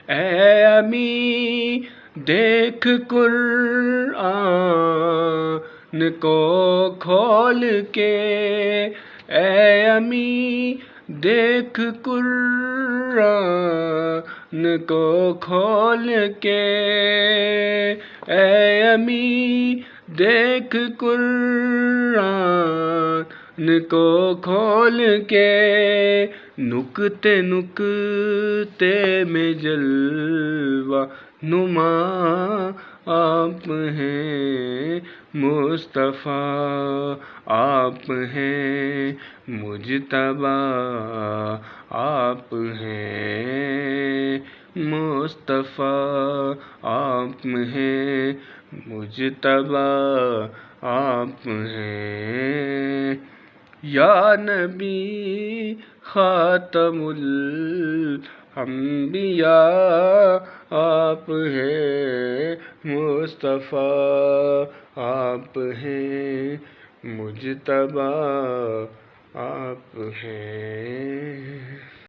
اے امی دیکھ قرآن کو کھول کے، اے امی دیکھ قرآن کو کھول کے، اے امی دیکھ قرآن کو کھول کے، نکتے نکتے میں جلوہ نما آپ ہیں مصطفیٰ، آپ ہیں مجتبیٰ، آپ ہیں مصطفیٰ، آپ ہیں مجتبیٰ، آپ ہیں یا نبی خاتم الانبیاء، آپ ہیں مصطفیٰ، آپ ہیں مجتبیٰ، آپ ہیں